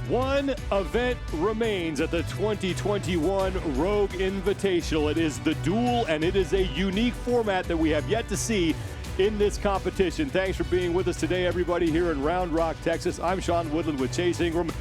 One event remains at the 2021 Rogue Invitational. It is the Duel, and it is a unique format that we have yet to see in this competition. Thanks for being with us today, everybody, here in Round Rock, Texas. I'm Sean Woodland with Chase Ingram.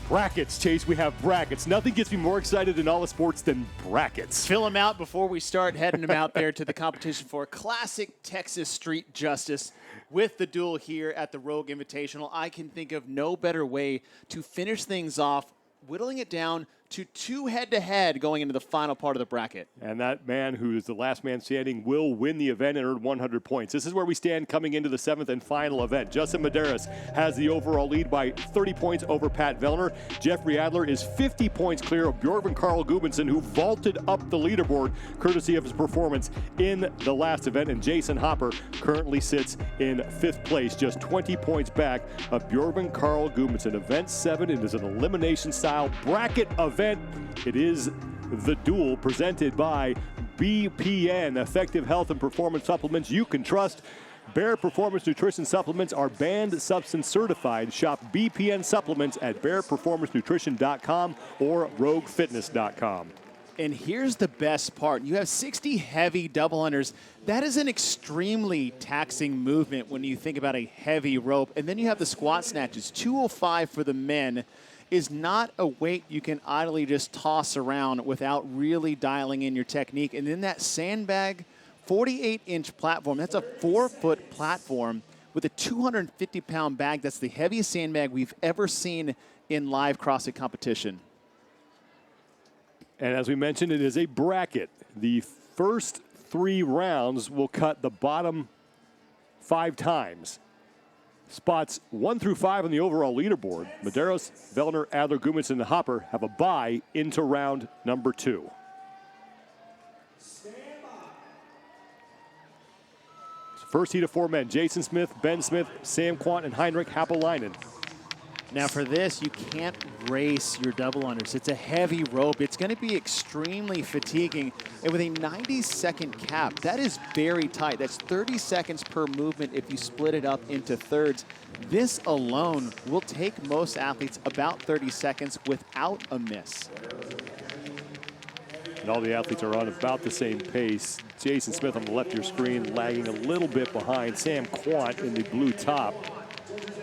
Brackets, Chase, we have brackets. Nothing gets me more excited in all of sports than brackets. Fill them out before we start heading them out there to the competition for classic Texas street justice with the Duel here at the Rogue Invitational. I can think of no better way to finish things off, whittling it down to 2 head-to-head going into the final part of the bracket. And that man who is the last man standing will win the event and earn 100 points. This is where we stand coming into the 7th and final event. Justin Medeiros has the overall lead by 30 points over Pat Vellner. Jeffrey Adler is 50 points clear of Bjorgvin Carl Gudmundsson, who vaulted up the leaderboard courtesy of his performance in the last event. And Jason Hopper currently sits in 5th place, just 20 points back of Bjorgvin Carl Gudmundsson. Event 7, it is an elimination-style bracket event. It is the Duel, presented by BPN, effective health and performance supplements you can trust. Bear Performance Nutrition Supplements are banned substance certified. Shop BPN supplements at bearperformancenutrition.com or roguefitness.com. And here's the best part. You have 60 heavy double unders. That is an extremely taxing movement when you think about a heavy rope. And then you have the squat snatches. 205 for the men is not a weight you can idly just toss around without really dialing in your technique. And then that sandbag, 48-inch platform, that's a 4-foot platform with a 250-pound bag. That's the heaviest sandbag we've ever seen in live CrossFit competition. And as we mentioned, it is a bracket. The first 3 rounds will cut the bottom 5 times. Spots 1 through 5 on the overall leaderboard. Medeiros, Vellner, Adler, Gudmundsson, and Hopper have a bye into round number 2. First heat of 4 men: Jason Smith, Ben Smith, Sam Quant, and Heinrich Happelainen. Now for this, you can't race your double unders. It's a heavy rope. It's going to be extremely fatiguing. And with a 90-second cap, that is very tight. That's 30 seconds per movement if you split it up into thirds. This alone will take most athletes about 30 seconds without a miss. And all the athletes are on about the same pace. Jason Smith on the left of your screen, lagging a little bit behind. Sam Quant in the blue top,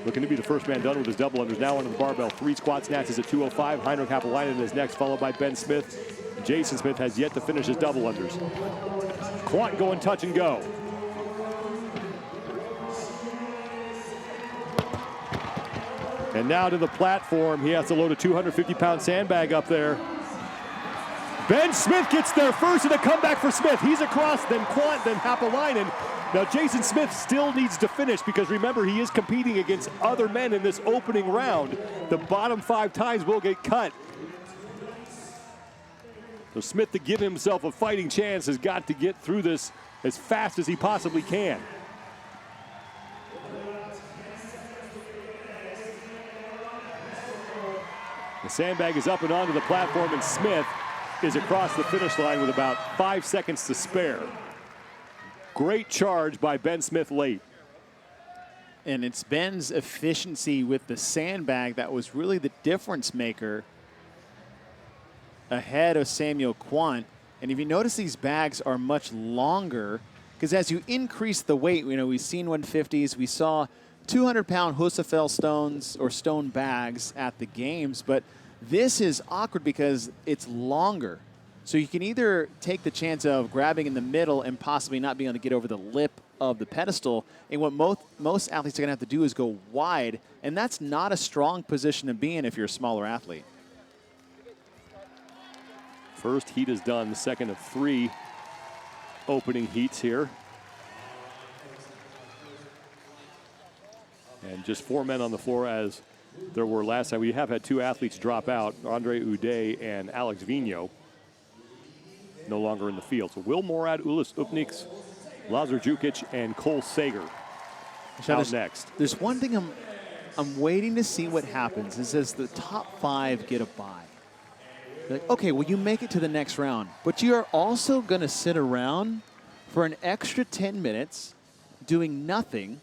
looking to be the first man done with his double unders. Now under the barbell, 3 squat snatches at 205. Heinrich Happelainen is next, followed by Ben Smith. Jason Smith has yet to finish his double unders. Quant going touch and go. And now to the platform. He has to load a 250-pound sandbag up there. Ben Smith gets there first, and a comeback for Smith. He's across, then Quant, then Happelainen. Now, Jason Smith still needs to finish because, remember, he is competing against other men in this opening round. The bottom 5 times will get cut. So Smith, to give himself a fighting chance, has got to get through this as fast as he possibly can. The sandbag is up and onto the platform, and Smith is across the finish line with about 5 seconds to spare. Great charge by Ben Smith late. And it's Ben's efficiency with the sandbag that was really the difference maker ahead of Samuel Quant. And if you notice, these bags are much longer because as you increase the weight, you know, we've seen 150s, we saw 200-pound Husafell stones or stone bags at the games, but this is awkward because it's longer. So you can either take the chance of grabbing in the middle and possibly not being able to get over the lip of the pedestal. And what most athletes are going to have to do is go wide. And that's not a strong position to be in if you're a smaller athlete. First heat is done. The second of 3 opening heats here. And just 4 men on the floor as there were last time. We have had 2 athletes drop out, Andre Uday and Alex Vigneault. No longer in the field. So Will Morad, Ulis Upniks, Lazar Jukic, and Cole Sager out next. There's one thing I'm waiting to see what happens is as the top 5 get a bye. Like, okay, well, you make it to the next round, but you are also going to sit around for an extra 10 minutes doing nothing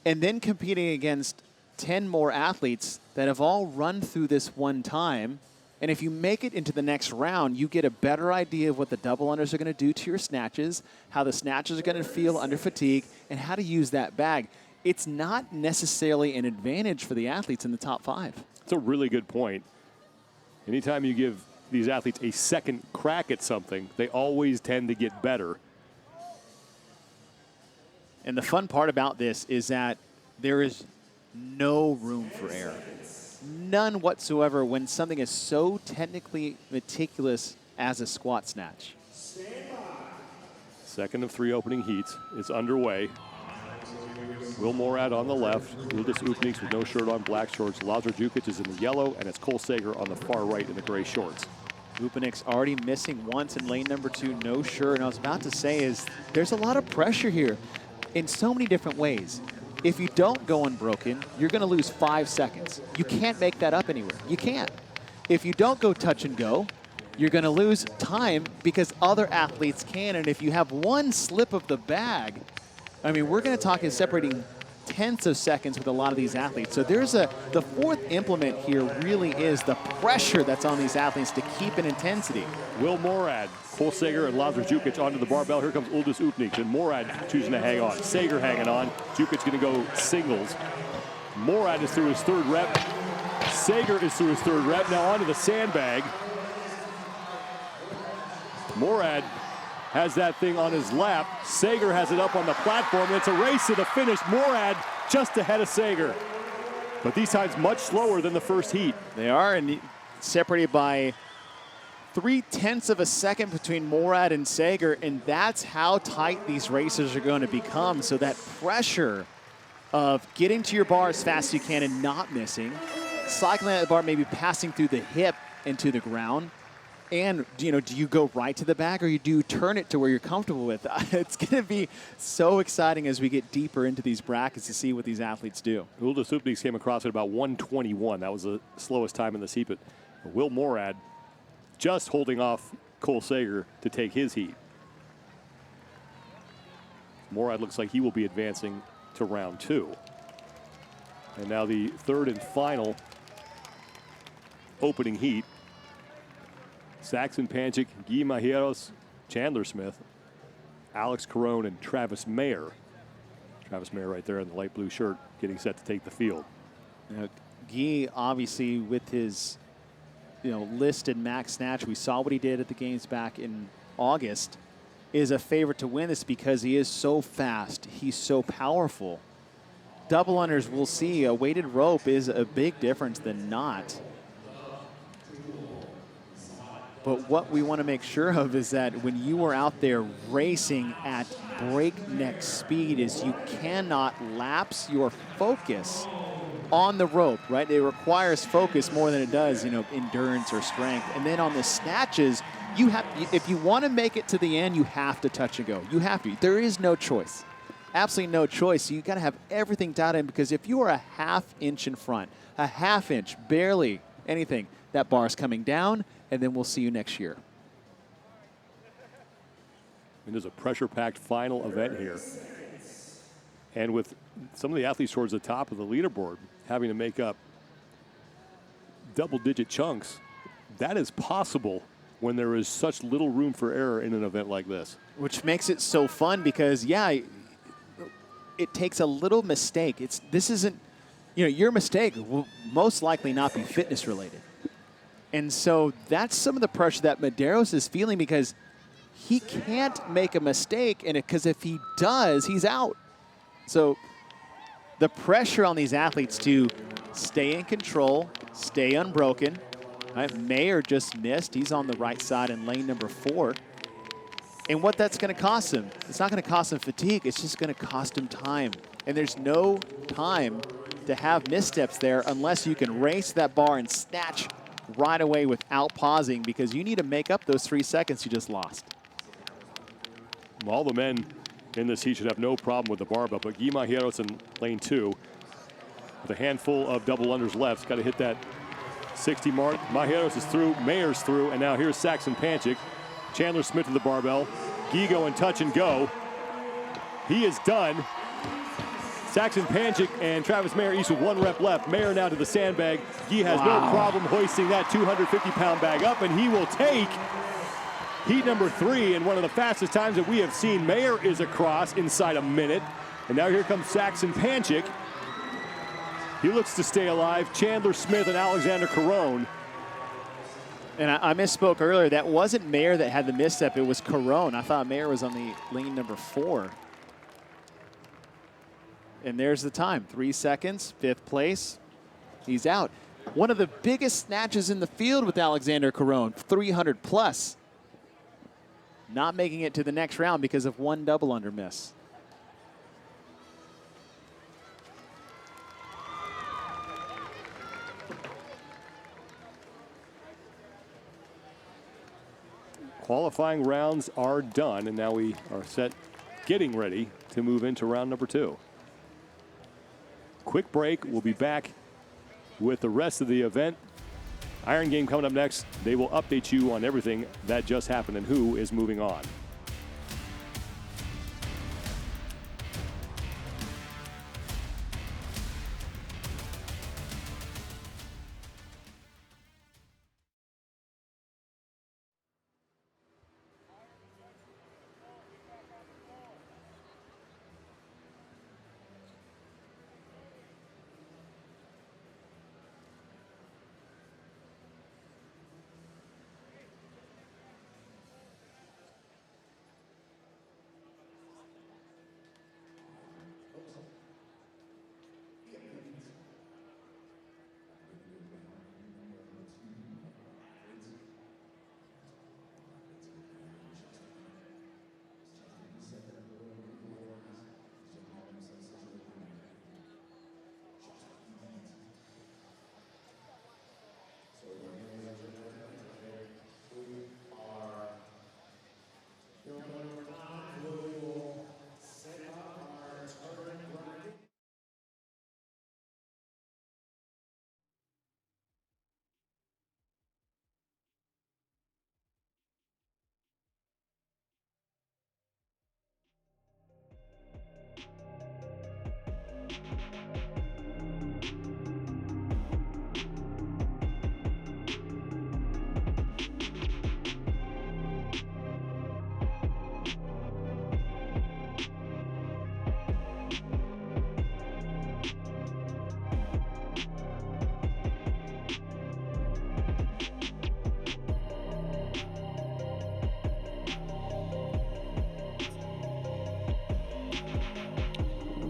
and then competing against 10 more athletes that have all run through this one time. And if you make it into the next round, you get a better idea of what the double unders are going to do to your snatches, how the snatches are going to feel under fatigue, and how to use that bag. It's not necessarily an advantage for the athletes in the top 5. It's a really good point. Anytime you give these athletes a second crack at something, they always tend to get better. And the fun part about this is that there is no room for error. None whatsoever when something is so technically meticulous as a squat snatch. Second of 3 opening heats is underway. Will Morad on the left, Uldis Upniks with no shirt on, black shorts. Lazar Jukic is in the yellow, and it's Cole Sager on the far right in the gray shorts. Upniks already missing once in lane number 2, no shirt. And I was about to say is there's a lot of pressure here in so many different ways. If you don't go unbroken, you're going to lose 5 seconds. You can't make that up anywhere. You can't. If you don't go touch and go, you're going to lose time because other athletes can. And if you have one slip of the bag, I mean, we're going to talk in separating tenths of seconds with a lot of these athletes. So there's the 4th implement here really is the pressure that's on these athletes to keep an intensity. Will Morad, Cole Sager, and Lazar Jukic onto the barbell. Here comes Uldis Upniks, and Morad choosing to hang on. Sager hanging on. Jukic going to go singles. Morad is through his 3rd rep. Sager is through his 3rd rep. Now onto the sandbag. Morad has that thing on his lap. Sager has it up on the platform. It's a race to the finish. Morad just ahead of Sager. But these times much slower than the first heat. They are, and separated by 0.3 of a second between Morad and Sager, and that's how tight these races are going to become. So that pressure of getting to your bar as fast as you can and not missing, cycling at the bar, maybe passing through the hip into the ground. And, you know, do you go right to the bag or do you turn it to where you're comfortable with? It's going to be so exciting as we get deeper into these brackets to see what these athletes do. Uldis Upniks came across at about 1:21. That was the slowest time in the heat. But Will Morad just holding off Cole Sager to take his heat. Morad looks like he will be advancing to round 2. And now the 3rd and final opening heat. Saxon Panchik, Guilherme Malheiros, Chandler Smith, Alex Carone, and Travis Mayer. Travis Mayer right there in the light blue shirt getting set to take the field. Now, Guy, obviously, with his listed max snatch, we saw what he did at the games back in August, is a favorite to win this because he is so fast. He's so powerful. Double unders, we'll see. A weighted rope is a big difference than not. But what we want to make sure of is that when you are out there racing at breakneck speed is you cannot lapse your focus on the rope, right? It requires focus more than it does, endurance or strength. And then on the snatches, if you want to make it to the end, you have to touch and go. You have to. There is no choice. Absolutely no choice. So you got to have everything dialed in because if you are a ½ inch in front, a ½ inch, barely anything, that bar is coming down, and then we'll see you next year. And there's a pressure-packed final event here. And with some of the athletes towards the top of the leaderboard having to make up double-digit chunks, that is possible when there is such little room for error in an event like this. Which makes it so fun because, yeah, it takes a little mistake. This isn't, your mistake will most likely not be fitness-related. And so that's some of the pressure that Medeiros is feeling because he can't make a mistake, and because if he does, he's out. So the pressure on these athletes to stay in control, stay unbroken. Right? Mayer just missed. He's on the right side in lane number 4. And what that's going to cost him, it's not going to cost him fatigue. It's just going to cost him time. And there's no time to have missteps there unless you can race that bar and snatch right away without pausing because you need to make up those 3 seconds you just lost. All the men in this heat should have no problem with the barbell, but Guilherme Malheiros in lane 2 with a handful of double unders left. He's got to hit that 60 mark. Malheiros is through, Mayer's through, and now here's Saxon Panchik. Chandler Smith to the barbell. Gigo and touch and go. He is done. Saxon Panchik and Travis Mayer each with 1 rep left. Mayer now to the sandbag. He has no problem hoisting that 250-pound bag up, and he will take heat number 3 in one of the fastest times that we have seen. Mayer is across inside a minute. And now here comes Saxon Panchik. He looks to stay alive. Chandler Smith and Alexander Caron. And I misspoke earlier. That wasn't Mayer that had the misstep. It was Caron. I thought Mayer was on the lane number 4. And there's the time. 3 seconds, 5th place. He's out. One of the biggest snatches in the field with Alexander Caron, 300 plus. Not making it to the next round because of 1 double under miss. Qualifying rounds are done, and now we are getting ready to move into round number 2. Quick break. We'll be back with the rest of the event. Iron Game coming up next. They will update you on everything that just happened and who is moving on.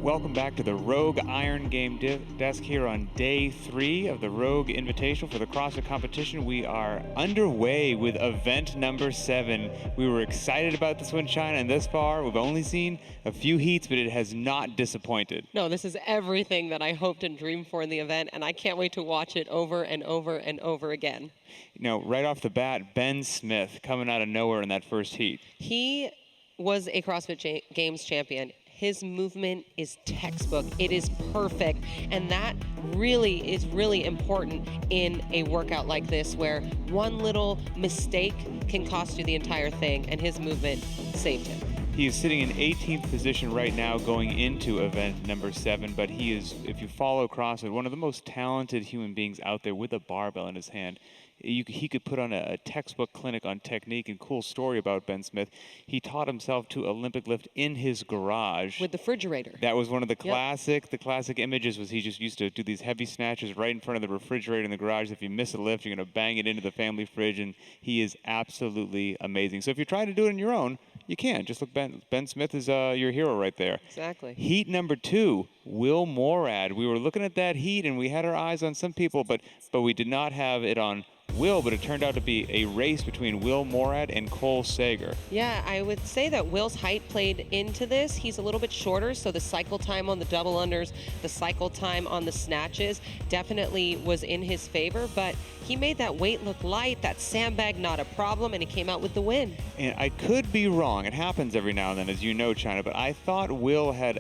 Welcome back to the Rogue Iron Game desk here on day 3 of the Rogue Invitational for the CrossFit competition. We are underway with event number 7. We were excited about this one, China, and thus far we've only seen a few heats, but it has not disappointed. No, this is everything that I hoped and dreamed for in the event, and I can't wait to watch it over and over and over again. You know, right off the bat, Ben Smith coming out of nowhere in that first heat. He was a CrossFit Games champion. His movement is textbook. It is perfect. And that really is really important in a workout like this, where one little mistake can cost you the entire thing, and his movement saved him. He is sitting in 18th position right now going into event number 7, but he is, if you follow CrossFit, one of the most talented human beings out there with a barbell in his hand. He could put on a textbook clinic on technique. And cool story about Ben Smith, he taught himself to Olympic lift in his garage. With the refrigerator. That was one of the classic images, was he just used to do these heavy snatches right in front of the refrigerator in the garage. If you miss a lift, you're going to bang it into the family fridge, and he is absolutely amazing. So if you're trying to do it on your own, you can. Just look, Ben Smith is your hero right there. Exactly. Heat number 2, Will Morad. We were looking at that heat, and we had our eyes on some people, but we did not have it on Will, but it turned out to be a race between Will Morad and Cole Sager. Yeah, I would say that Will's height played into this. He's a little bit shorter, so the cycle time on the double unders, the cycle time on the snatches definitely was in his favor, but he made that weight look light, that sandbag not a problem, and he came out with the win. And I could be wrong. It happens every now and then, as you know, China, but I thought Will had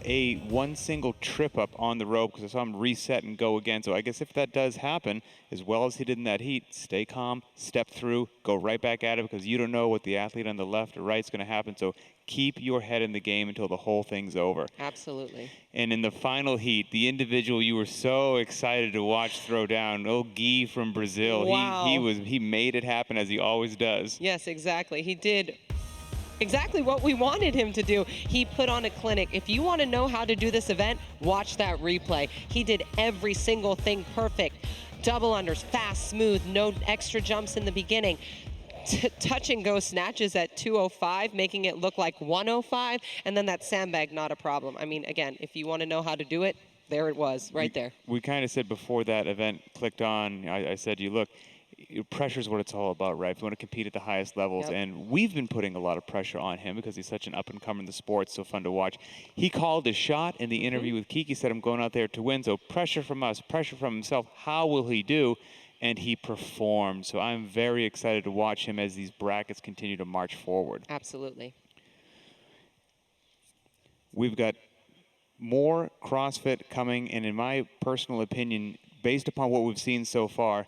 one single trip up on the rope because I saw him reset and go again. So I guess if that does happen, as well as he did in that heat, stay stay calm, step through, go right back at it, because you don't know what the athlete on the left or right is going to happen. So keep your head in the game until the whole thing's over. Absolutely. And in the final heat, the individual you were so excited to watch throw down, old Guy from Brazil, Wow. he made it happen, as he always does. Yes, exactly. He did exactly what we wanted him to do. He put on a clinic. If you want to know how to do this event, watch that replay. He did every single thing perfect. Double unders, fast, smooth, no extra jumps in the beginning. Touch and go snatches at 205, making it look like 105, and then that sandbag, not a problem. I mean, again, if you want to know how to do it, there it was, right there. We kind of said before that event clicked on, I said, look, pressure is what it's all about, right? If you want to compete at the highest levels, Yep. and we've been putting a lot of pressure on him because he's such an up-and-comer in the sport, so fun to watch. He called his shot in the interview with Kiki, said, I'm going out there to win, so pressure from us, pressure from himself. How will he do? And he performed. So I'm very excited to watch him as these brackets continue to march forward. Absolutely. We've got more CrossFit coming, and in my personal opinion, based upon what we've seen so far,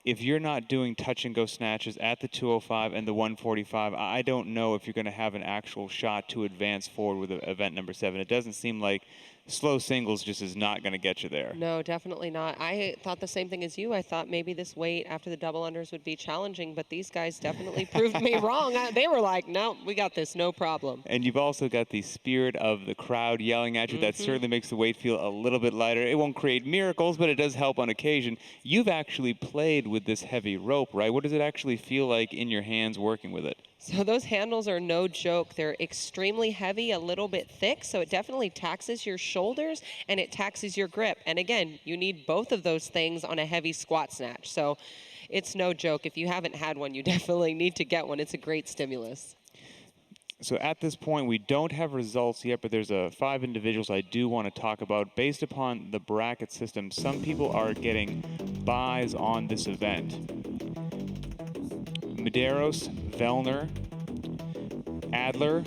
if you're not doing touch and go snatches at the 205 and the 145, I don't know if you're going to have an actual shot to advance forward with event number 7. It doesn't seem like slow singles just is not going to get you there. No, definitely not. I thought the same thing as you. I thought maybe this weight after the double unders would be challenging, but these guys definitely proved me wrong. They were like, no, we got this, no problem. And you've also got the spirit of the crowd yelling at you. That certainly makes the weight feel a little bit lighter. It won't create miracles, but it does help on occasion. You've actually played with this heavy rope, right? What does it actually feel like in your hands working with it? So those handles are no joke. They're extremely heavy, a little bit thick, so it definitely taxes your shoulders and it taxes your grip. And again, you need both of those things on a heavy squat snatch. So it's no joke. If you haven't had one, you definitely need to get one. It's a great stimulus. So at this point, we don't have results yet, but there's 5 individuals I do want to talk about. Based upon the bracket system, some people are getting buys on this event. Medeiros, Vellner, Adler,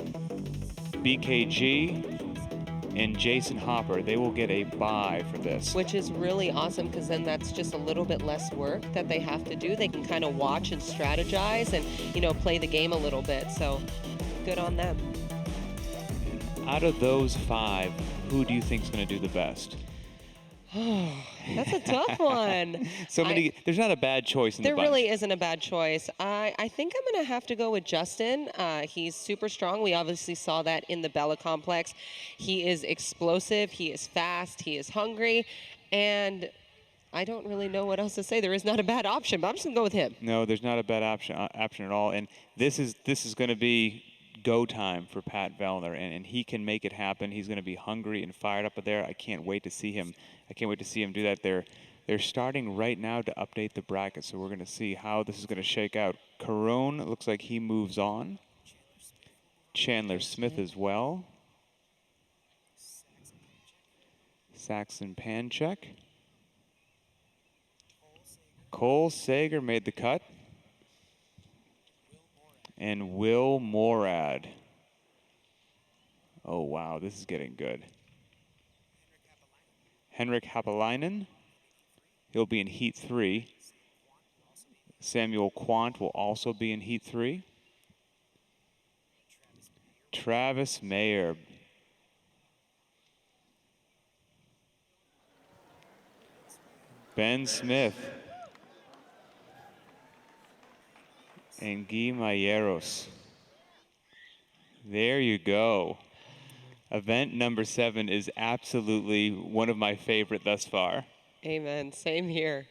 BKG, and Jason Hopper. They will get a buy for this. Which is really awesome, because then that's just a little bit less work that they have to do. They can kind of watch and strategize and, play the game a little bit. So good on them. Out of those 5, who do you think is going to do the best? That's a tough one. There's not a bad choice in the bunch. There really isn't a bad choice. I think I'm going to have to go with Justin. He's super strong. We obviously saw that in the Bella Complex. He is explosive. He is fast. He is hungry. And I don't really know what else to say. There is not a bad option, but I'm just going to go with him. No, there's not a bad option at all. And this is going to be go time for Pat Vellner, and he can make it happen. He's going to be hungry and fired up there. I can't wait to see him. I can't wait to see him do that. They're starting right now to update the bracket, so we're going to see how this is going to shake out. Caron looks like he moves on. Chandler Smith as well. Saxon Panchek. Cole Sager made the cut. And Will Morad. Oh, wow, this is getting good. Henrik Hapalainen. He'll be in Heat 3. Samuel Quant will also be in Heat 3. Travis Mayer. Ben Smith. And Guy Myeros. There you go. Event number 7 is absolutely one of my favorite thus far. Amen. Same here.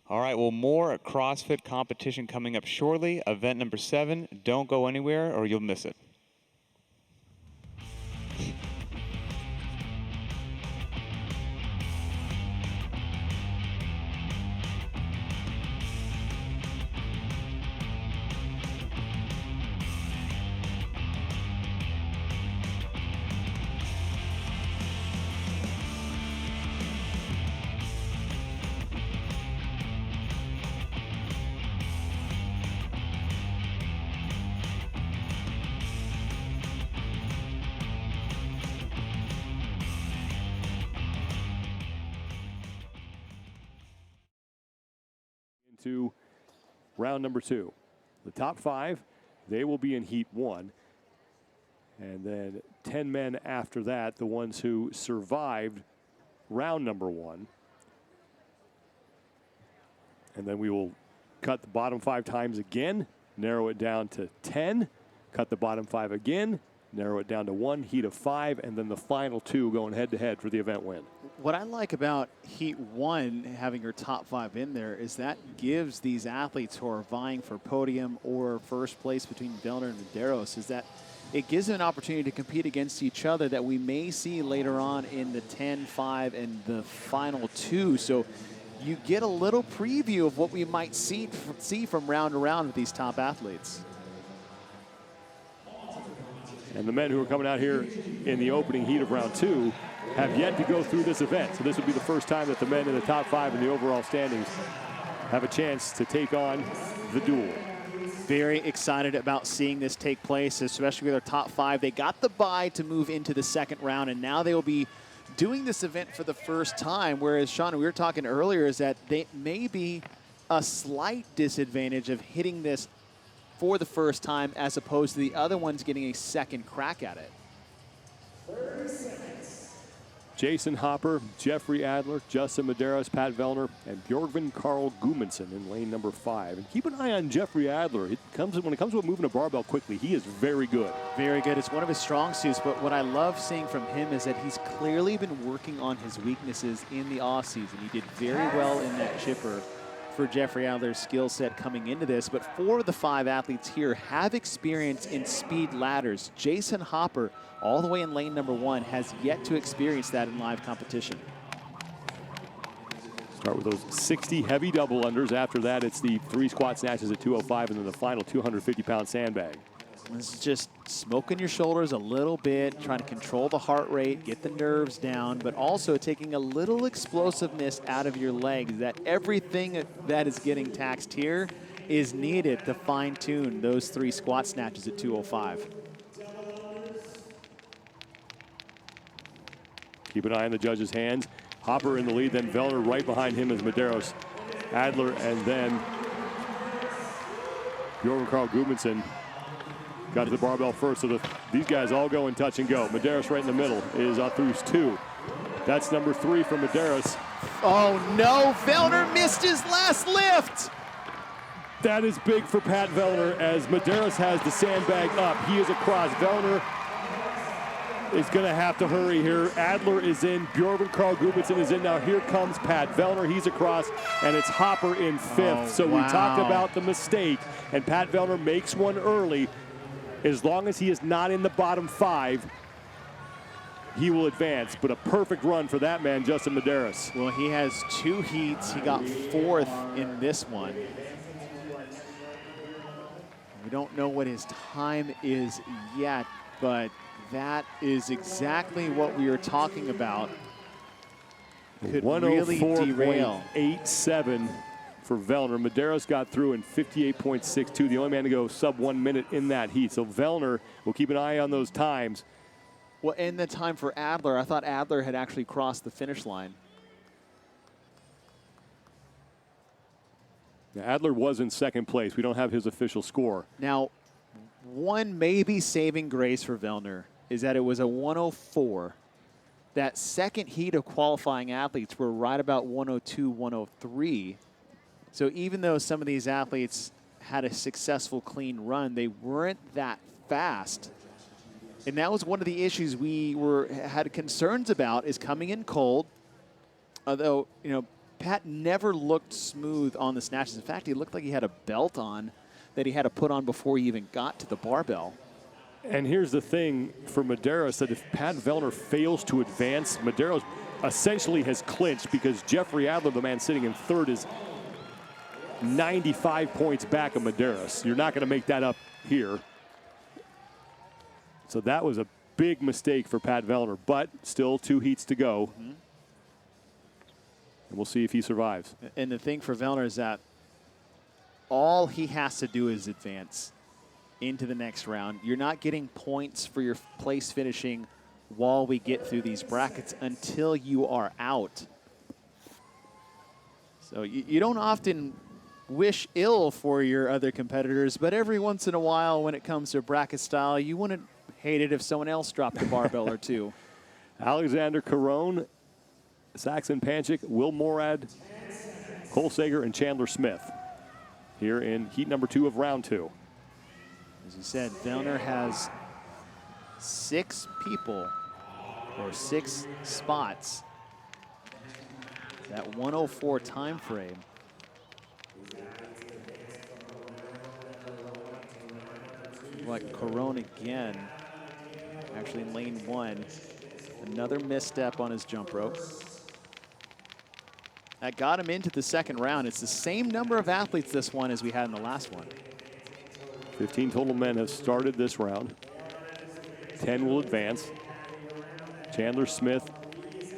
All right, well, more CrossFit competition coming up shortly. Event number 7. Don't go anywhere or you'll miss it. into round number 2. The top 5, they will be in heat 1. And then 10 men after that, the ones who survived round number 1. And then we will cut the bottom 5 times again, narrow it down to 10, cut the bottom 5 again, narrow it down to 1 heat of 5, and then the final 2 going head-to-head for the event win. What I like about Heat 1, having your top 5 in there, is that gives these athletes who are vying for podium or first place between Vellner and Medeiros, is that it gives them an opportunity to compete against each other that we may see later on in the 10, 5, and the final 2. So you get a little preview of what we might see from round to round with these top athletes. And the men who are coming out here in the opening heat of round 2 have yet to go through this event. So this will be the first time that the men in the top 5 in the overall standings have a chance to take on the duel. Very excited about seeing this take place, especially with our top 5. They got the bye to move into the second round, and now they will be doing this event for the first time, whereas, Sean, we were talking earlier, is that they may be a slight disadvantage of hitting this for the first time as opposed to the other ones getting a second crack at it. Jason Hopper, Jeffrey Adler, Justin Medeiros, Pat Vellner, and Bjorgvin Carl Gudmundsson in lane number 5. And keep an eye on Jeffrey Adler. When it comes to moving a barbell quickly, he is very good. Very good. It's one of his strong suits, but what I love seeing from him is that he's clearly been working on his weaknesses in the offseason. He did very well in that chipper for Jeffrey Adler's skill set coming into this, but 4 of the 5 athletes here have experience in speed ladders. Jason Hopper, all the way in lane number 1, has yet to experience that in live competition. Start with those 60 heavy double unders. After that, it's the 3 squat snatches at 205 and then the final 250-pound sandbag. This is just smoking your shoulders a little bit, trying to control the heart rate, get the nerves down, but also taking a little explosiveness out of your legs. That everything that is getting taxed here is needed to fine-tune those 3 squat snatches at 205. Keep an eye on the judges' hands. Hopper in the lead, then Vellner right behind him is Medeiros, Adler, and then Bjorgvin Carl Gudmundsson got to the barbell first. So these guys all go in touch and go. Medeiros right in the middle is Athus 2. That's number 3 for Medeiros. Oh no, Vellner missed his last lift. That is big for Pat Vellner as Medeiros has the sandbag up. He is across. Vellner is going to have to hurry here. Adler is in. Bjorgvin Carl Gudmundsson is in. Now here comes Pat Vellner. He's across, and it's Hopper in 5th. So we talked about the mistake, and Pat Vellner makes one early. As long as he is not in the bottom 5, he will advance. But a perfect run for that man, Justin Medeiros. Well, he has 2 heats. He got 4th in this one. We don't know what his time is yet, but that is exactly what we were talking about. Could really derail. 104.87 for Vellner. Medeiros got through in 58.62, the only man to go sub 1 minute in that heat. So Vellner will keep an eye on those times. Well, and the time for Adler, I thought Adler had actually crossed the finish line. Now, Adler was in 2nd place. We don't have his official score. Now, one maybe saving grace for Vellner is that it was a 104. That second heat of qualifying athletes were right about 102, 103. So even though some of these athletes had a successful clean run, they weren't that fast. And that was one of the issues we had concerns about, is coming in cold. Although, you know, Pat never looked smooth on the snatches. In fact, he looked like he had a belt on that he had to put on before he even got to the barbell. And here's the thing for Medeiros, that if Pat Vellner fails to advance, Medeiros essentially has clinched, because Jeffrey Adler, the man sitting in 3rd, is 95 points back of Medeiros. You're not going to make that up here. So that was a big mistake for Pat Vellner, but still 2 heats to go. And we'll see if he survives. And the thing for Vellner is that all he has to do is advance into the next round. You're not getting points for your place finishing while we get through these brackets until you are out. So you don't often wish ill for your other competitors, but every once in a while when it comes to bracket style, you wouldn't hate it if someone else dropped a barbell or two. Alexander Caron, Saxon Panchik, Will Morad, Cole Sager, and Chandler Smith here in heat number 2 of round 2. As you said, Vellner has 6 people or 6 spots. That 104 time frame. Like Caron again, actually in lane 1. Another misstep on his jump rope. That got him into the second round. It's the same number of athletes this one as we had in the last one. 15 total men have started this round. 10 will advance. Chandler Smith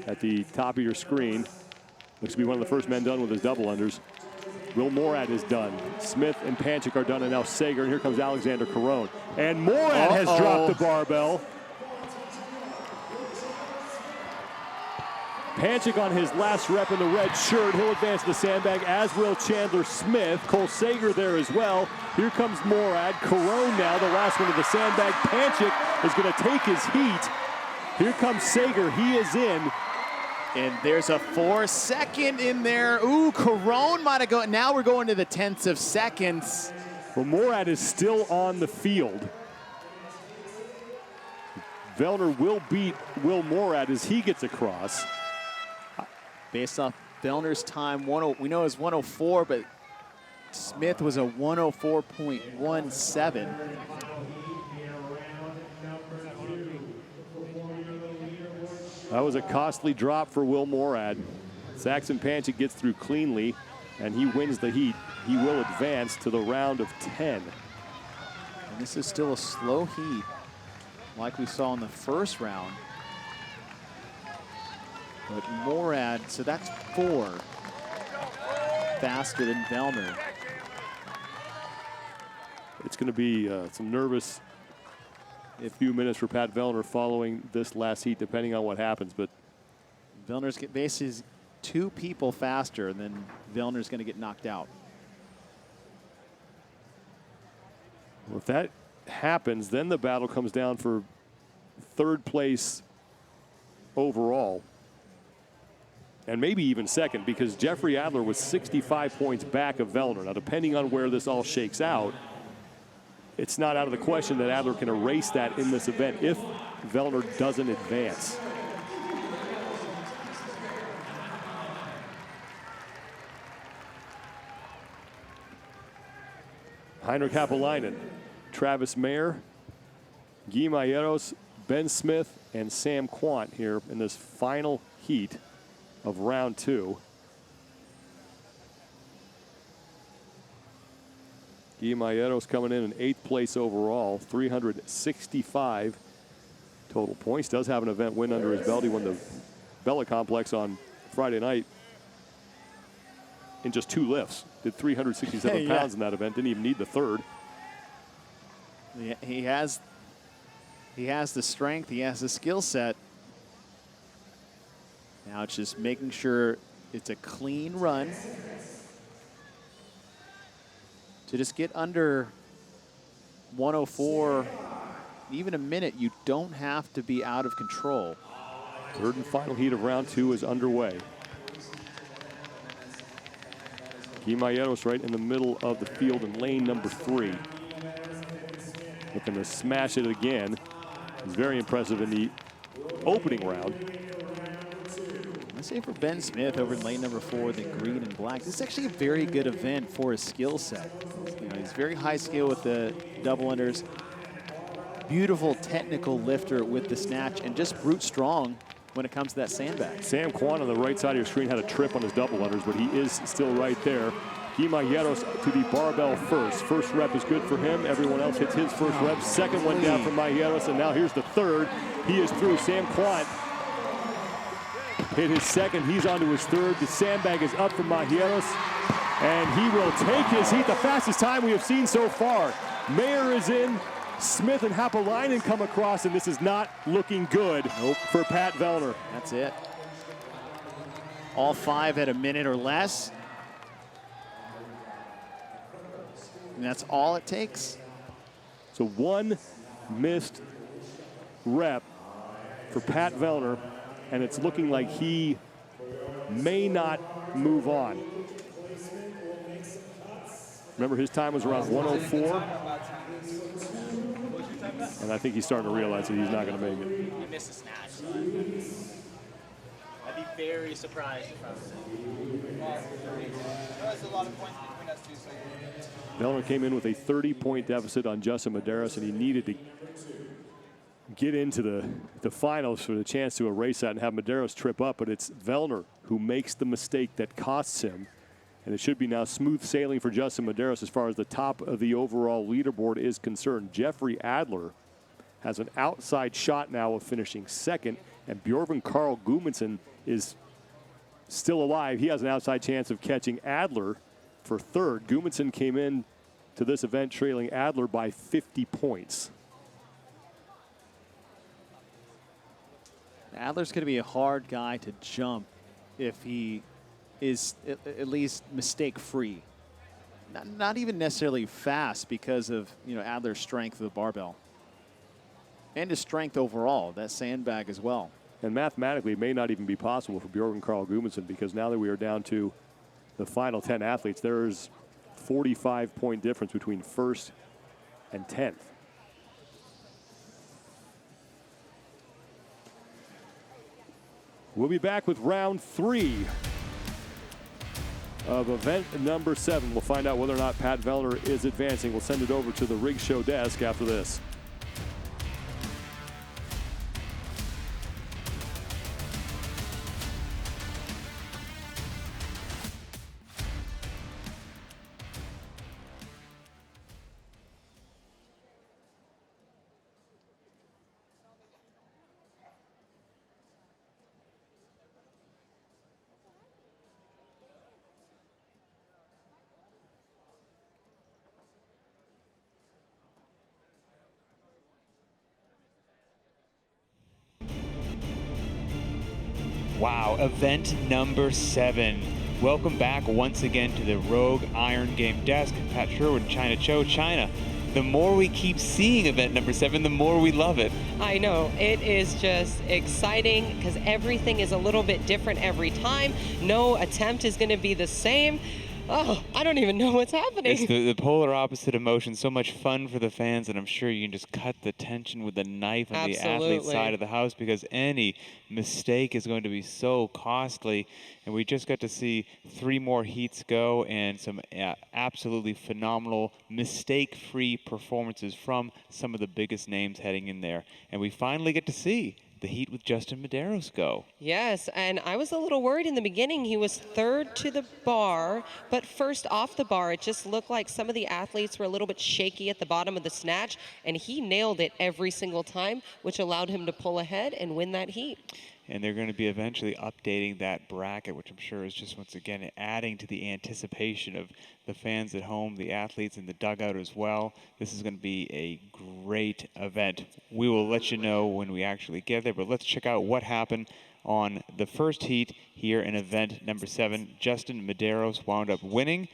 at the top of your screen. Looks to be one of the first men done with his double unders. Will Morad is done. Smith and Panchik are done, and now Sager. And here comes Alexander Caron. And Morad has dropped the barbell. Panchik on his last rep in the red shirt. He'll advance the sandbag, as will Chandler Smith. Cole Sager there as well. Here comes Morad. Caron now, the last one of the sandbag. Panchik is going to take his heat. Here comes Sager. He is in. And there's a 4-second in there. Ooh, Caron might have gone. Now we're going to the tenths of seconds. Well, Morad is still on the field. Vellner will beat Will Morad as he gets across. Based off Vellner's time, we know it's 104, but Smith was a 104.17. That was a costly drop for Will Morad. Saxon Panchik gets through cleanly, and he wins the heat. He will advance to the round of 10. And this is still a slow heat, like we saw in the first round. But Morad, so that's 4 faster than Vellner. It's going to be some nervous a few minutes for Pat Vellner following this last heat, depending on what happens. But Vellner's basically 2 people faster, and then Vellner's going to get knocked out. well, if that happens, then the battle comes down for 3rd place overall. And maybe even 2nd, because Jeffrey Adler was 65 points back of Vellner. Now, depending on where this all shakes out, it's not out of the question that Adler can erase that in this event if Vellner doesn't advance. Heinrich Happelainen, Travis Mayer, Guy Myeros, Ben Smith, and Sam Quant here in this final heat of round 2. Guy Myeros coming in 8th place overall, 365 total points. Does have an event win under his belt. He won the Bella Complex on Friday night in just 2 lifts. Did 367 pounds in that event. Didn't even need the 3rd. Yeah, he has the strength. He has the skill set. Now it's just making sure it's a clean run. To just get under 104, even a minute, you don't have to be out of control. 3rd and final heat of round 2 is underway. Guy Myeros right in the middle of the field in lane number 3. Looking to smash it again. He's very impressive in the opening round. Let's say for Ben Smith over in lane number 4, the green and black. This is actually a very good event for his skill set. You know, he's very high skill with the double unders. Beautiful technical lifter with the snatch, and just brute strong when it comes to that sandbag. Sam Quan on the right side of your screen had a trip on his double unders, but he is still right there. Guy Myeros to the barbell first. First rep is good for him. Everyone else hits his first rep. Second one down for Myeros, and now here's the 3rd. He is through. Sam Quant hit his 2nd. He's on to his 3rd. The sandbag is up for Myeros, and he will take his heat. The fastest time we have seen so far. Mayer is in. Smith and Happelainen come across, and this is not looking good for Pat Vellner. That's it. All 5 at a minute or less. And that's all it takes. So one missed rep for Pat Vellner, and it's looking like he may not move on. Remember, his time was around 104. And I think he's starting to realize that he's not going to make it. I missed a snatch. I'd be very surprised if I was There's a lot of points between us two, so Vellner came in with a 30-point deficit on Justin Medeiros, and he needed to get into the finals for the chance to erase that and have Medeiros trip up. But it's Vellner who makes the mistake that costs him. And it should be now smooth sailing for Justin Medeiros as far as the top of the overall leaderboard is concerned. Jeffrey Adler has an outside shot now of finishing second, and Bjorven Carl Gudmundsson is still alive. He has an outside chance of catching Adler for third. Gudmundsson came in to this event trailing Adler by 50 points. Adler's going to be a hard guy to jump if he is at least mistake-free. Not even necessarily fast because of, you know, Adler's strength of the barbell. And his strength overall, that sandbag as well. And mathematically, it may not even be possible for Bjorven Carl Gudmundsson, because now that we are down to the final 10 athletes, there's 45-point difference between first and 10th. We'll be back with round 3 of event number 7. We'll find out whether or not Pat Vellner is advancing. We'll send it over to the Rig Show desk after this. Wow, event number 7. Welcome back once again to the Rogue Iron Game desk. Pat Sherwood, China Cho. China, the more we keep seeing event number 7, the more we love it. I know, it is just exciting because everything is a little bit different every time. No attempt is going to be the same. Oh, I don't even know what's happening. It's the polar opposite emotion. So much fun for the fans, and I'm sure you can just cut the tension with the knife on the athlete side of the house, because any mistake is going to be so costly. And we just got to see 3 more heats go and some absolutely phenomenal mistake-free performances from some of the biggest names heading in there. And we finally get to see the heat with Justin Medeiros go. Yes, and I was a little worried in the beginning. He was third to the bar, but first off the bar. It just looked like some of the athletes were a little bit shaky at the bottom of the snatch, and he nailed it every single time, which allowed him to pull ahead and win that heat. And they're going to be eventually updating that bracket, which I'm sure is just, once again, adding to the anticipation of the fans at home, the athletes in the dugout as well. This is going to be a great event. We will let you know when we actually get there, but let's check out what happened on the first heat here in event number 7. Justin Medeiros wound up winning,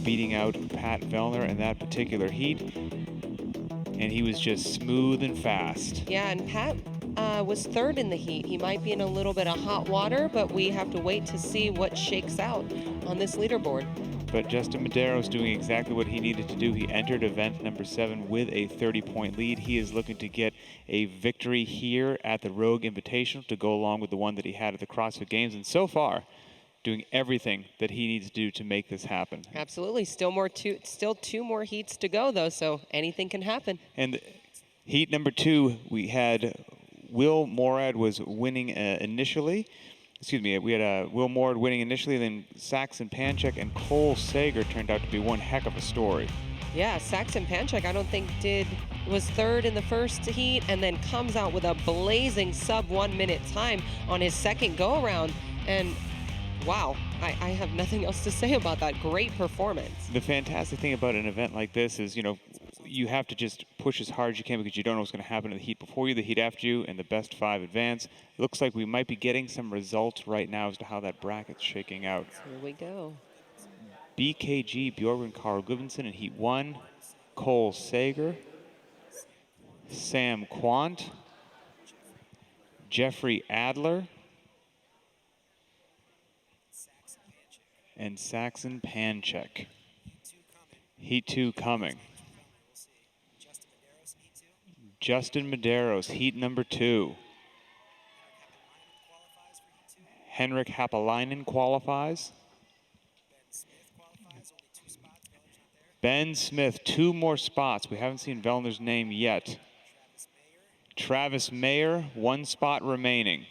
beating out Pat Vellner in that particular heat. And he was just smooth and fast. Yeah, and Pat was third in the heat. He might be in a little bit of hot water, but we have to wait to see what shakes out on this leaderboard. But Justin Medeiros doing exactly what he needed to do. He entered event number 7 with a 30-point lead. He is looking to get a victory here at the Rogue Invitational to go along with the one that he had at the CrossFit Games. And so far, doing everything that he needs to do to make this happen. Absolutely. Still 2 more heats to go, though, so anything can happen. And heat number 2, we had Will Morad was winning initially. Excuse me, we had Will Morad winning initially, then Saxon Panchek and Cole Sager turned out to be one heck of a story. Yeah, Saxon Panchek, I don't think was third in the first heat, and then comes out with a blazing sub 1 minute time on his second go-around. And wow, I have nothing else to say about that. Great performance. The fantastic thing about an event like this is, you know, you have to just push as hard as you can because you don't know what's going to happen in the heat before you, the heat after you, and the best 5 advance. It looks like we might be getting some results right now as to how that bracket's shaking out. Here we go. BKG, Bjorgvin Carl Gudmundsson in Heat 1. Cole Sager. Sam Quant. Jeffrey Adler. And Saxon Panchek. Heat 2 coming. Justin Medeiros, Heat number 2. Henrik Haapalainen qualifies. Ben Smith, 2 more spots. We haven't seen Vellner's name yet. Travis Mayer, 1 spot remaining.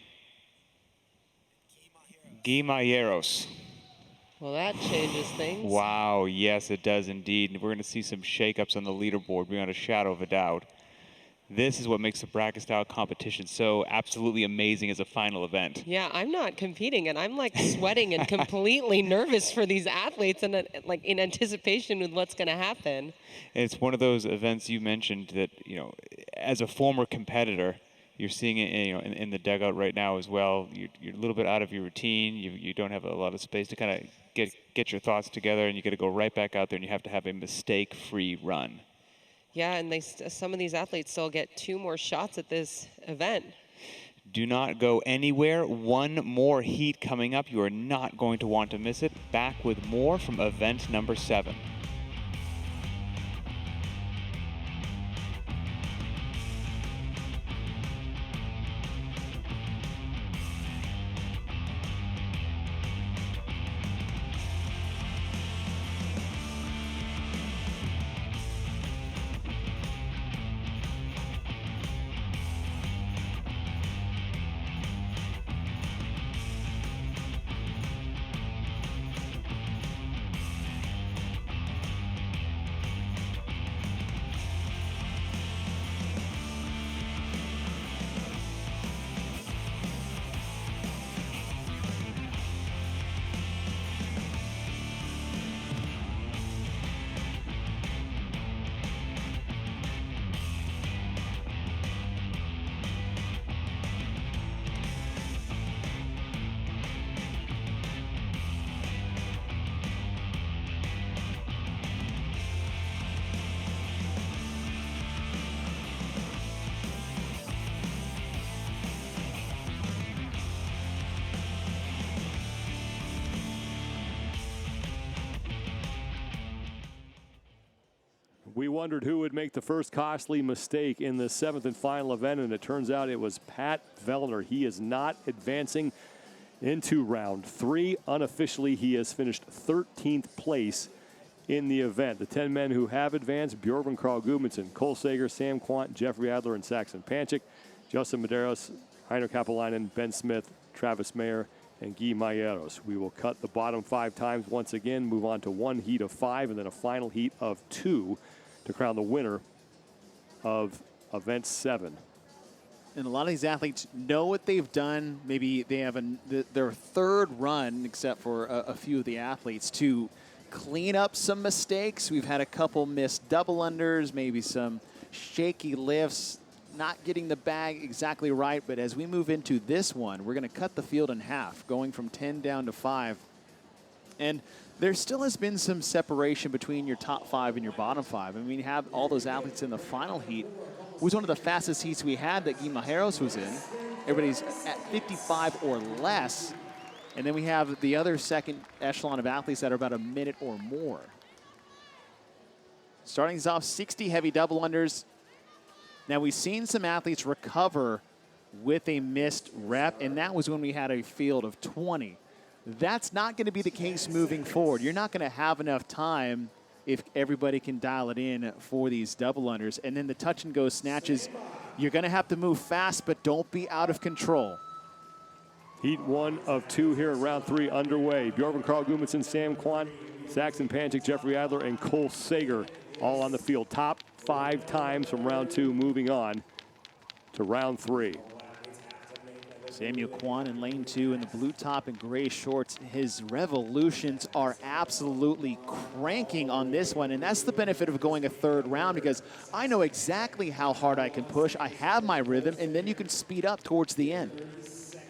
Guy Myeros. Well, that changes things. Wow, yes, it does indeed. And we're going to see some shakeups on the leaderboard beyond a shadow of a doubt. This is what makes the bracket-style competition so absolutely amazing as a final event. Yeah, I'm not competing, and I'm like sweating and completely nervous for these athletes, and like in anticipation with what's going to happen. It's one of those events you mentioned that, you know, as a former competitor, you're seeing it, you know, in the dugout right now as well. You're a little bit out of your routine. You don't have a lot of space to kind of get your thoughts together, and you got to go right back out there, and you have to have a mistake-free run. Yeah, and some of these athletes still get 2 more shots at this event. Do not go anywhere. 1 more heat coming up. You are not going to want to miss it. Back with more from event number 7. We wondered who would make the first costly mistake in the 7th and final event, and it turns out it was Pat Vellner. He is not advancing into round 3. Unofficially, he has finished 13th place in the event. The 10 men who have advanced: Bjorgvin Carl Gudmundsson, Cole Sager, Sam Quant, Jeffrey Adler, and Saxon Panchek, Justin Medeiros, Henrik Haapalainen, Ben Smith, Travis Mayer, and Guy Myeros. We will cut the bottom 5 times once again, move on to 1 heat of 5, and then a final heat of 2 to crown the winner of event 7. And a lot of these athletes know what they've done. Maybe they have their 3rd run, except for a few of the athletes, to clean up some mistakes. We've had a couple missed double unders, maybe some shaky lifts, not getting the bag exactly right. But as we move into this one, we're going to cut the field in half, going from 10 down to 5. And there still has been some separation between your top 5 and your bottom 5. I mean, you have all those athletes in the final heat. It was one of the fastest heats we had that Guilherme Malheiros was in. Everybody's at 55 or less. And then we have the other second echelon of athletes that are about a minute or more. Starting us off, 60 heavy double unders. Now, we've seen some athletes recover with a missed rep, and that was when we had a field of 20. That's not going to be the case moving forward. You're not going to have enough time if everybody can dial it in for these double unders. And then the touch and go snatches, you're going to have to move fast, but don't be out of control. Heat 1 of 2 here in round 3 underway. Bjorgvin Carl Gudmundsson, Sam Quant, Saxon Panchek, Jeffrey Adler, and Cole Sager all on the field. Top 5 times from round 2, moving on to round 3. Samuel Quan in lane 2 in the blue top and gray shorts. His revolutions are absolutely cranking on this one, and that's the benefit of going a 3rd round, because I know exactly how hard I can push. I have my rhythm, and then you can speed up towards the end.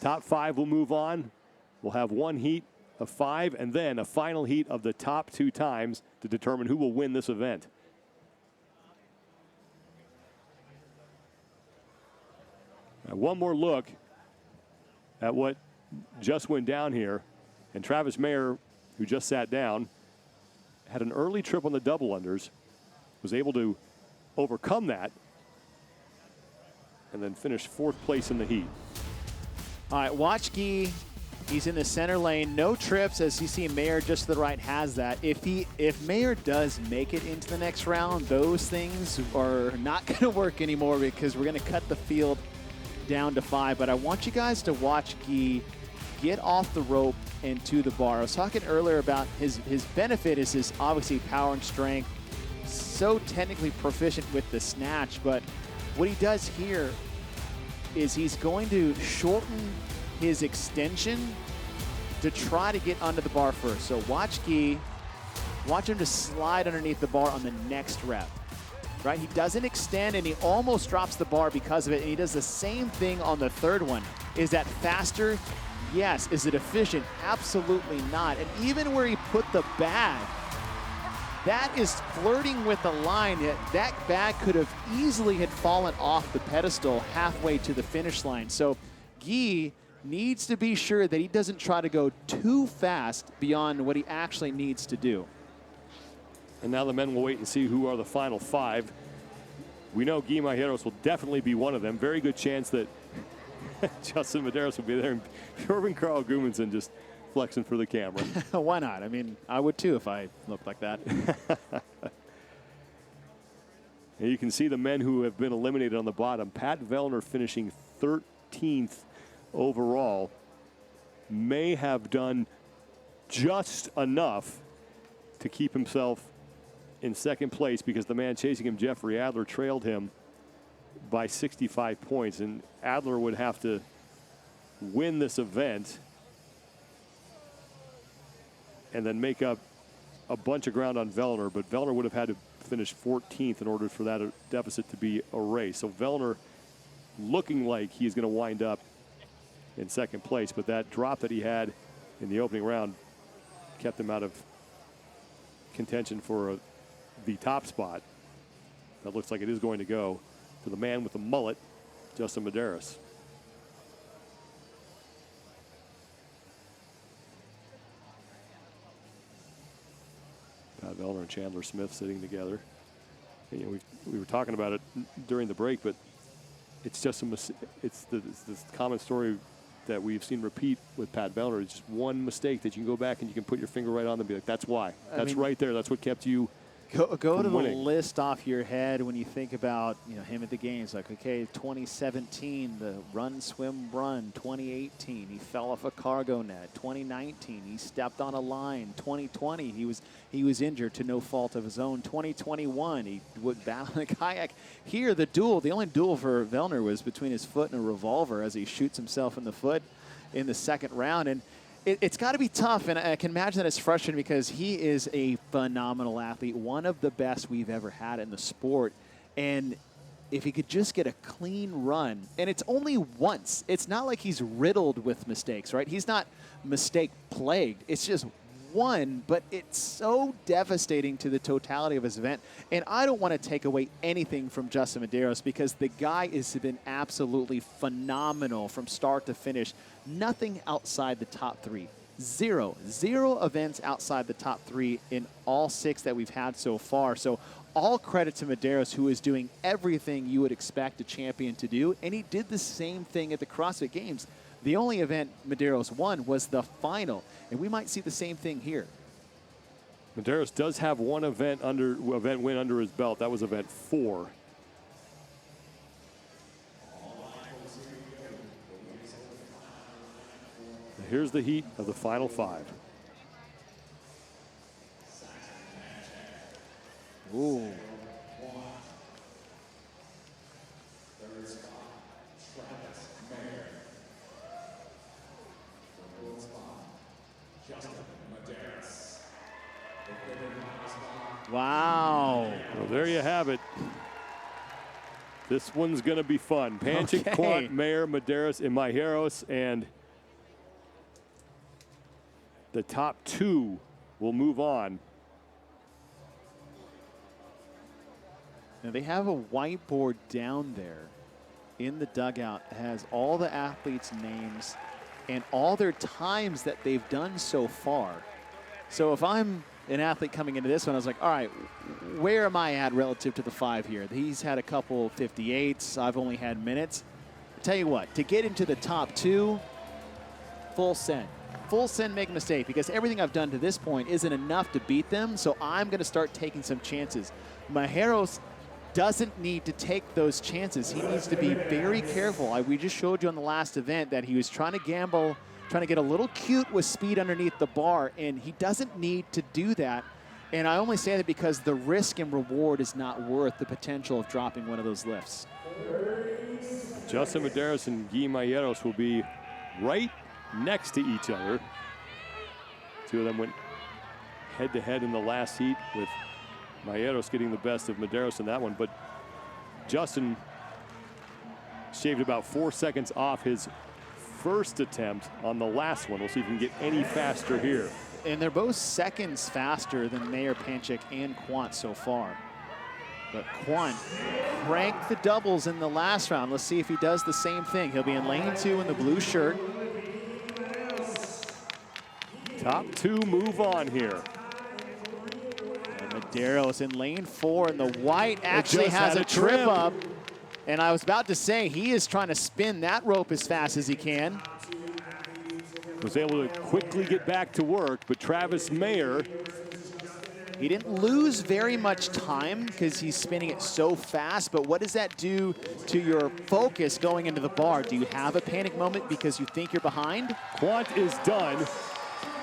Top 5 will move on. We'll have one heat of 5 and then a final heat of the top 2 times to determine who will win this event. One more look at what just went down here. And Travis Mayer, who just sat down, had an early trip on the double unders, was able to overcome that, and then finish 4th place in the heat. All right, watch Guy. He's in the center lane. No trips, as you see Mayer just to the right has that. If Mayer does make it into the next round, those things are not going to work anymore because we're going to cut the field down to 5. But I want you guys to watch Guy get off the rope and to the bar. I was talking earlier about his benefit is his obviously power and strength. So technically proficient with the snatch, but what he does here is he's going to shorten his extension to try to get under the bar first. So watch Guy, watch him just slide underneath the bar on the next rep. Right? He doesn't extend and he almost drops the bar because of it, and he does the same thing on the 3rd one. Is that faster? Yes. Is it efficient? Absolutely not. And even where he put the bag, that is flirting with the line. That bag could have easily had fallen off the pedestal halfway to the finish line. So Guy needs to be sure that he doesn't try to go too fast beyond what he actually needs to do. And now the men will wait and see who are the final 5. We know Guilherme Malheiros will definitely be one of them. Very good chance that Justin Medeiros will be there. And Bjorn Carl Gudmundsson just flexing for the camera. Why not? I mean, I would too if I looked like that. And you can see the men who have been eliminated on the bottom. Pat Vellner finishing 13th overall. May have done just enough to keep himself in 2nd place because the man chasing him, Jeffrey Adler, trailed him by 65 points. And Adler would have to win this event and then make up a bunch of ground on Vellner, but Vellner would have had to finish 14th in order for that deficit to be erased. So Vellner looking like he's going to wind up in 2nd place, but that drop that he had in the opening round kept him out of contention for the top spot. That looks like it is going to go to the man with the mullet, Justin Medeiros. Pat Vellner and Chandler Smith sitting together. And, you know, we were talking about it during the break, but it's just it's this common story that we've seen repeat with Pat Vellner. It's just one mistake that you can go back and you can put your finger right on and be like, that's why. That's right there. That's what kept you Go to winning. the list off your head when you think about him at the games. Like, okay, 2017, the run, swim, run. 2018, he fell off a cargo net. 2019, he stepped on a line. 2020, he was injured to no fault of his own. 2021, he would battle in a kayak. Here, the only duel for Vellner was between his foot and a revolver as he shoots himself in the foot in the 2nd round. And it's got to be tough, and I can imagine that it's frustrating because he is a phenomenal athlete, one of the best we've ever had in the sport. And if he could just get a clean run, and it's only once. It's not like he's riddled with mistakes, right? He's not mistake-plagued. It's just one, but it's so devastating to the totality of his event. And I don't want to take away anything from Justin Medeiros because the guy has been absolutely phenomenal from start to finish. Nothing outside the top 3. Zero events outside the top 3 in all 6 that we've had so far. So all credit to Medeiros, who is doing everything you would expect a champion to do. And he did the same thing at the CrossFit Games. The only event Medeiros won was the final, and we might see the same thing here. Medeiros does have one event win under his belt. That was event 4. Here's the heat of the final 5. Ooh. Wow. Well, there you have it. This one's going to be fun. Pancic, Okay. Quant, Mayer, Medeiros, and Myeros, and the top 2 will move on. Now they have a whiteboard down there in the dugout that has all the athletes' names and all their times that they've done so far. So if I'm an athlete coming into this one, I was like, all right, where am I at relative to the 5 here? He's had a couple 58s. I've only had minutes. I tell you what, to get into the top 2, full send. Full send, make a mistake, because everything I've done to this point isn't enough to beat them, so I'm going to start taking some chances. Myeros doesn't need to take those chances. He needs to be very careful. We just showed you on the last event that he was trying to gamble, trying to get a little cute with speed underneath the bar, and he doesn't need to do that. And I only say that because the risk and reward is not worth the potential of dropping one of those lifts. Justin Medeiros and Guilherme Malheiros will be right next to each other. 2 of them went head-to-head in the last heat, with Myeros getting the best of Medeiros in that one. But Justin shaved about 4 seconds off his first attempt on the last one. We'll see if he can get any faster here. And they're both seconds faster than Mayer, Pancic, and Quant so far. But Quan cranked the doubles in the last round. Let's see if he does the same thing. He'll be in lane 2 in the blue shirt. Top 2 move on here. And Medeiros in lane 4, and the white actually just has had a a trip trim. up. And I was about to say, he is trying to spin that rope as fast as he can. Was able to quickly get back to work, but Travis Mayer, He didn't lose very much time because he's spinning it so fast, but what does that do to your focus going into the bar? Do you have a panic moment because you think you're behind? Quant is done.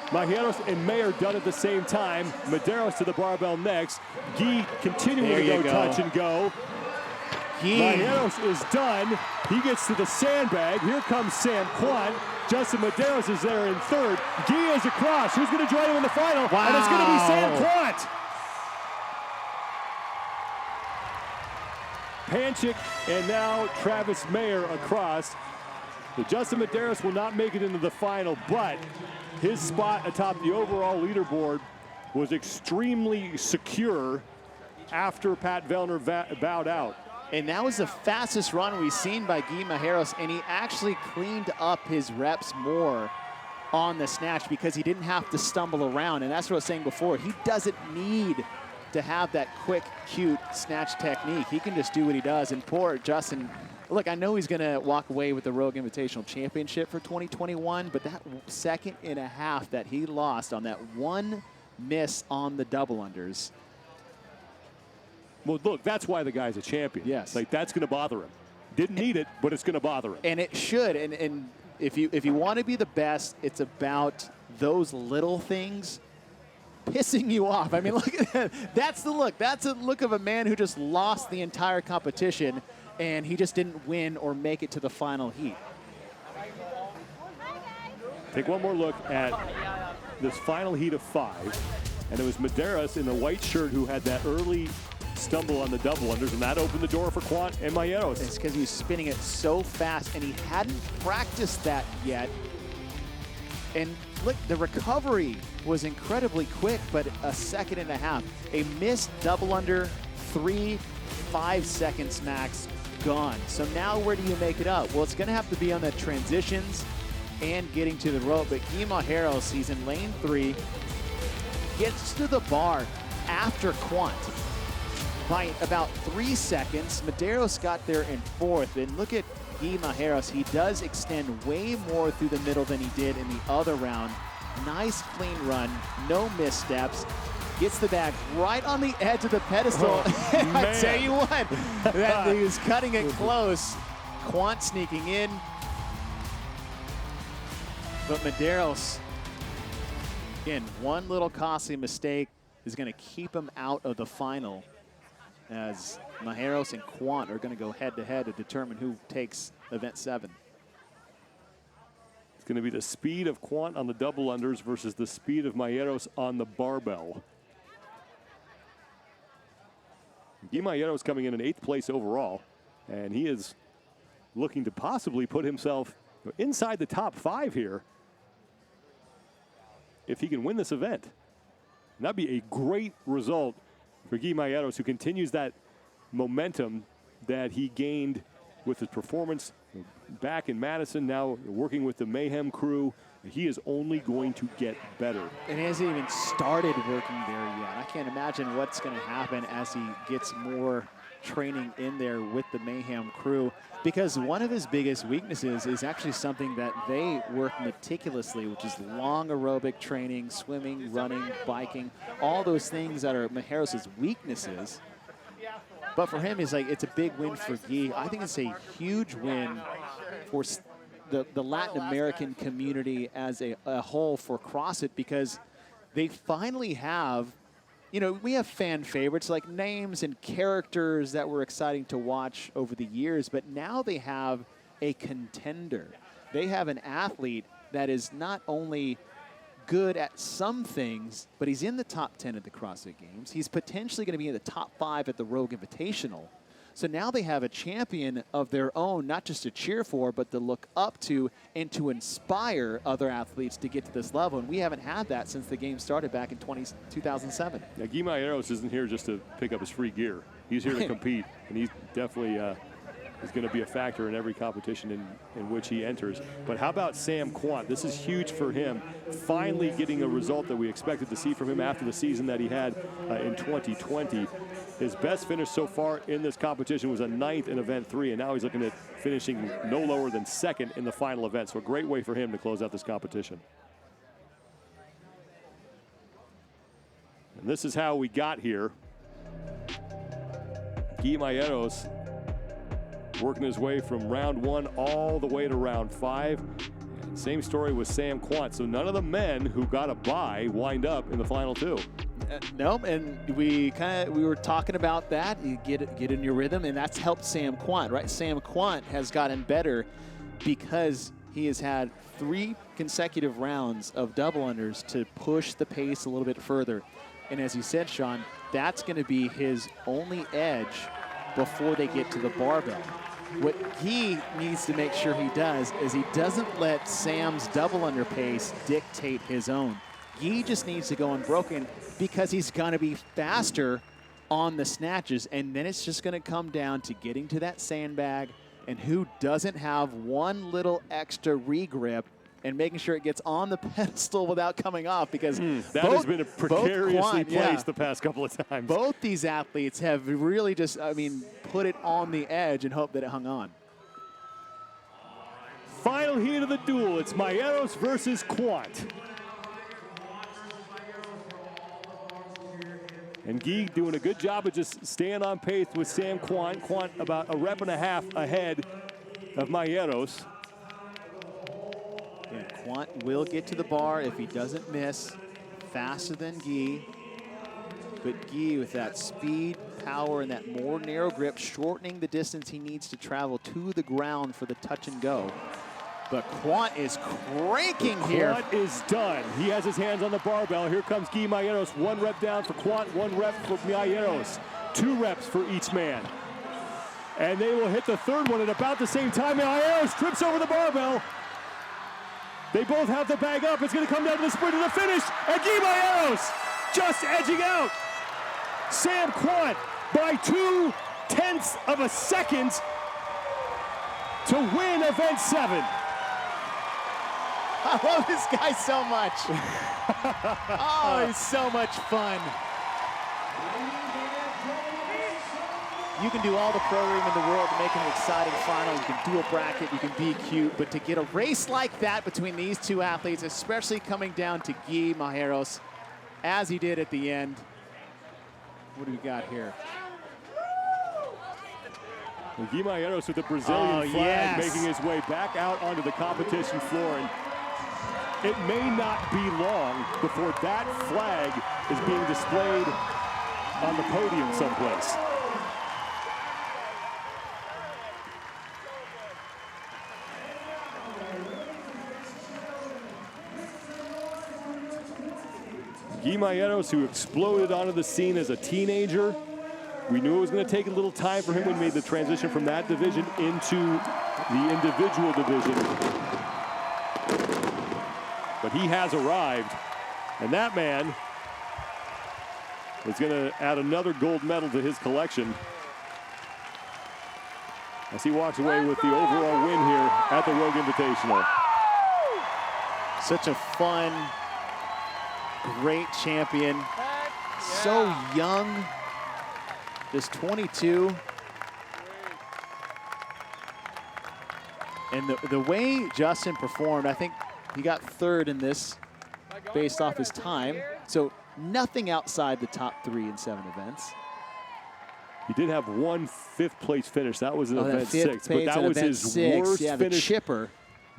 Myeros and Mayer done at the same time. Medeiros to the barbell next. Guy continuing There to you go touch and go. Myeros is done. He gets to the sandbag. Here comes Sam Quant. Justin Medeiros is there in third. Guy is across. Who's going to join him in the final? Wow. And it's going to be Sam Quant. Pancic and now Travis Mayer across. But Justin Medeiros will not make it into the final, but his spot atop the overall leaderboard was extremely secure after Pat Vellner bowed out. And that was the fastest run we've seen by Guilherme Malheiros, and he actually cleaned up his reps more on the snatch because he didn't have to stumble around. And that's what I was saying before. He doesn't need to have that quick, cute snatch technique. He can just do what he does. And poor Justin, look, I know he's going to walk away with the Rogue Invitational Championship for 2021, but that second and a half that he lost on that one miss on the double unders. Well, look, that's why the guy's a champion. Yes. Like, that's going to bother him. Didn't need it, but it's going to bother him. And it should. And if you want to be the best, it's about those little things pissing you off. I mean, look at that. That's the look. That's a look of a man who just lost the entire competition, and he just didn't win or make it to the final heat. Take one more look at this final heat of 5. And it was Medeiros in the white shirt who had that early stumble on the double unders, and that opened the door for Quant and Myeros. It's because he was spinning it so fast, and he hadn't practiced that yet. And look, the recovery was incredibly quick, but a second and a half. A missed double under, 3-5 seconds max, gone. So now where do you make it up? Well, it's going to have to be on the transitions and getting to the rope. But Guilherme Malheiros, he's in lane 3, gets to the bar after Quant by about 3 seconds. Medeiros got there in 4th, and look at Guilherme Malheiros. He does extend way more through the middle than he did in the other round. Nice clean run, no missteps. Gets the bag right on the edge of the pedestal. I tell you what, that he was cutting it close. Quant sneaking in. But Medeiros, again, one little costly mistake is going to keep him out of the final, as Myeros and Quant are going to go head-to-head to determine who takes event 7. It's going to be the speed of Quant on the double unders versus the speed of Myeros on the barbell. Guilherme Malheiros coming in 8th place overall. And he is looking to possibly put himself inside the top 5 here if he can win this event. And that'd be a great result for Guilherme Malheiros, who continues that momentum that he gained with his performance back in Madison, now working with the Mayhem crew. He is only going to get better. And he hasn't even started working there yet. I can't imagine what's going to happen as he gets more training in there with the Mayhem crew, because one of his biggest weaknesses is actually something that they work meticulously, which is long aerobic training, swimming, running, biking, all those things that are Malheiros' weaknesses. But for him, it's a big win for Guy. I think it's a huge win for the Latin American community as a whole for CrossFit, because they finally have, we have fan favorites like names and characters that were exciting to watch over the years, but now they have a contender. They have an athlete that is not only good at some things, but he's in the top 10 at the CrossFit Games. He's potentially going to be in the top 5 at the Rogue Invitational. So now they have a champion of their own, not just to cheer for, but to look up to and to inspire other athletes to get to this level. And we haven't had that since the game started back in 2007. Now, Guilherme Malheiros isn't here just to pick up his free gear. He's here to compete, and he's definitely is going to be a factor in every competition in which he enters. But how about Sam Quant? This is huge for him, finally getting a result that we expected to see from him after the season that he had in 2020. His best finish so far in this competition was a 9th in event 3, and now he's looking at finishing no lower than 2nd in the final event. So a great way for him to close out this competition. And this is how we got here. Guilherme Malheiros working his way from round 1 all the way to round 5. Same story with Sam Quant. So none of the men who got a bye wind up in the final 2. Nope, and we were talking about that. You get in your rhythm, and that's helped Sam Quant, right? Sam Quant has gotten better because he has had 3 consecutive rounds of double unders to push the pace a little bit further. And as you said, Sean, that's going to be his only edge before they get to the barbell. What he needs to make sure he does is he doesn't let Sam's double under pace dictate his own. He just needs to go unbroken because he's going to be faster on the snatches, and then it's just going to come down to getting to that sandbag and who doesn't have one little extra regrip and making sure it gets on the pedestal without coming off, because that has been a precariously placed the past couple of times. Both these athletes have really just, put it on the edge and hope that it hung on. Final heat of the duel. It's Myeros versus Quant. And Guy doing a good job of just staying on pace with Sam Quant. Quant about a rep and a half ahead of Myeros. And Quant will get to the bar if he doesn't miss, faster than Guy. But Guy, with that speed, power, and that more narrow grip, shortening the distance he needs to travel to the ground for the touch and go. But Quant is cranking here. Quant is done. He has his hands on the barbell. Here comes Guilherme Malheiros. 1 rep down for Quant, 1 rep for Myeros. 2 reps for each man. And they will hit the 3rd one at about the same time. Myeros trips over the barbell. They both have the bag up. It's going to come down to the sprint to the finish. And Guilherme Malheiros just edging out Sam Quant by 0.2 of a second to win event 7. I love this guy so much. Oh, he's so much fun. You can do all the programming in the world to make an exciting final. You can do a bracket, you can be cute, but to get a race like that between these 2 athletes, especially coming down to Guilherme Malheiros, as he did at the end. What do we got here? Guilherme Malheiros with the Brazilian flag making his way back out onto the competition floor. And it may not be long before that flag is being displayed on the podium someplace. Guilherme Malheiros, who exploded onto the scene as a teenager, We knew it was going to take a little time for him when he made the transition from that division into the individual division. But he has arrived, and that man is going to add another gold medal to his collection as he walks away with the overall win here at the Rogue Invitational. Such a fun, great champion. So young, just 22. And the way Justin performed, I think he got third in this based off his time. So nothing outside the top 3 in 7 events. He did have one 5th place finish. That was in event 6, but place that in was event his 6. worst Yeah, the finish. chipper.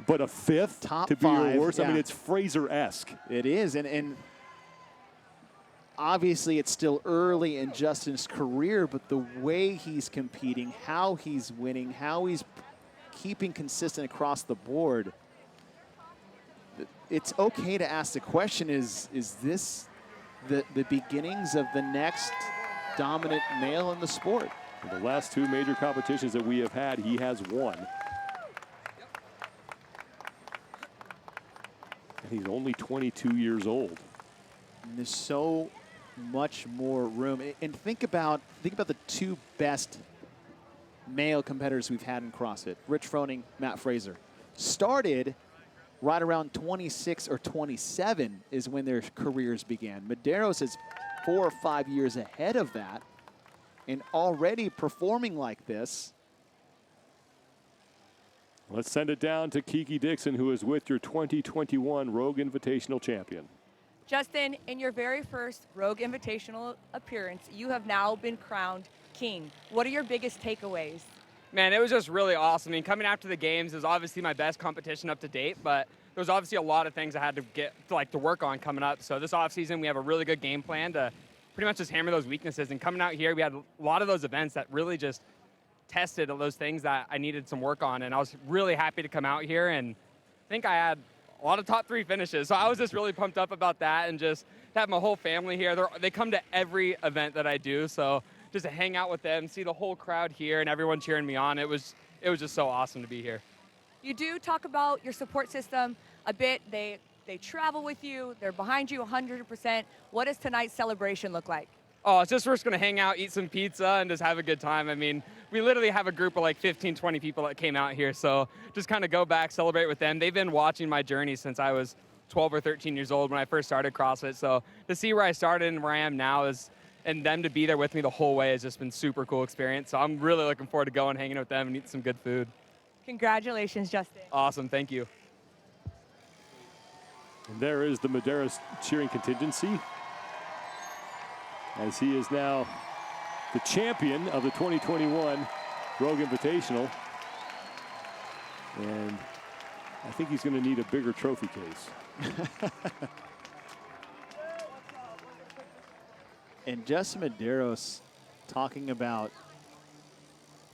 But a 5th Top to be 5, your worst. I yeah. mean, it's Fraser-esque. It is, and obviously it's still early in Justin's career, but the way he's competing, how he's winning, how he's keeping consistent across the board, it's okay to ask the question, is this the beginnings of the next dominant male in the sport? In the last 2 major competitions that we have had, he has won. And he's only 22 years old. And there's so much more room. And think about the 2 best male competitors we've had in CrossFit. Rich Froning, Matt Fraser. Started right around 26 or 27 is when their careers began. Medeiros is 4 or 5 years ahead of that and already performing like this. Let's send it down to Kiki Dixon, who is with your 2021 Rogue Invitational champion. Justin, in your very first Rogue Invitational appearance, you have now been crowned king. What are your biggest takeaways? Man, it was just really awesome. I mean, coming after the games is obviously my best competition up to date, but there was obviously a lot of things I had to get to work on coming up. So this offseason, we have a really good game plan to pretty much just hammer those weaknesses. And coming out here, we had a lot of those events that really just tested those things that I needed some work on. And I was really happy to come out here, and I think I had a lot of top 3 finishes. So I was just really pumped up about that, and just to have my whole family here. They come to every event that I do. So just to hang out with them, see the whole crowd here and everyone cheering me on, it was just so awesome to be here. You do talk about your support system a bit. They travel with you. They're behind you 100%. What does tonight's celebration look like? Oh, it's just we're just going to hang out, eat some pizza, and just have a good time. I mean, we literally have a group of like 15, 20 people that came out here. So just kind of go back, celebrate with them. They've been watching my journey since I was 12 or 13 years old when I first started CrossFit. So to see where I started and where I am now and them to be there with me the whole way has just been super cool experience. So I'm really looking forward to going, hanging with them, and eating some good food. Congratulations, Justin. Awesome, thank you. And there is the Medeiros cheering contingency, as he is now the champion of the 2021 Rogue Invitational. And I think he's going to need a bigger trophy case. And Justin Medeiros talking about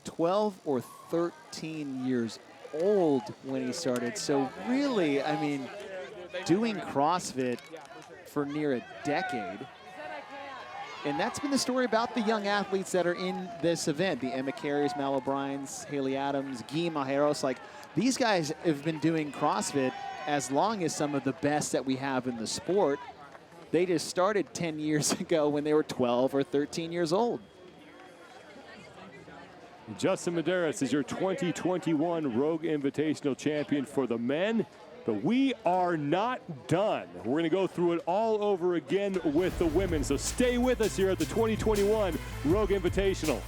12 or 13 years old when he started. So really, I mean, doing CrossFit for near a decade. And that's been the story about the young athletes that are in this event. The Emma Carries, Mal O'Briens, Haley Adams, Guilherme Malheiros. Like, these guys have been doing CrossFit as long as some of the best that we have in the sport. They just started 10 years ago when they were 12 or 13 years old. Justin Medeiros is your 2021 Rogue Invitational champion for the men. But we are not done. We're going to go through it all over again with the women. So stay with us here at the 2021 Rogue Invitational.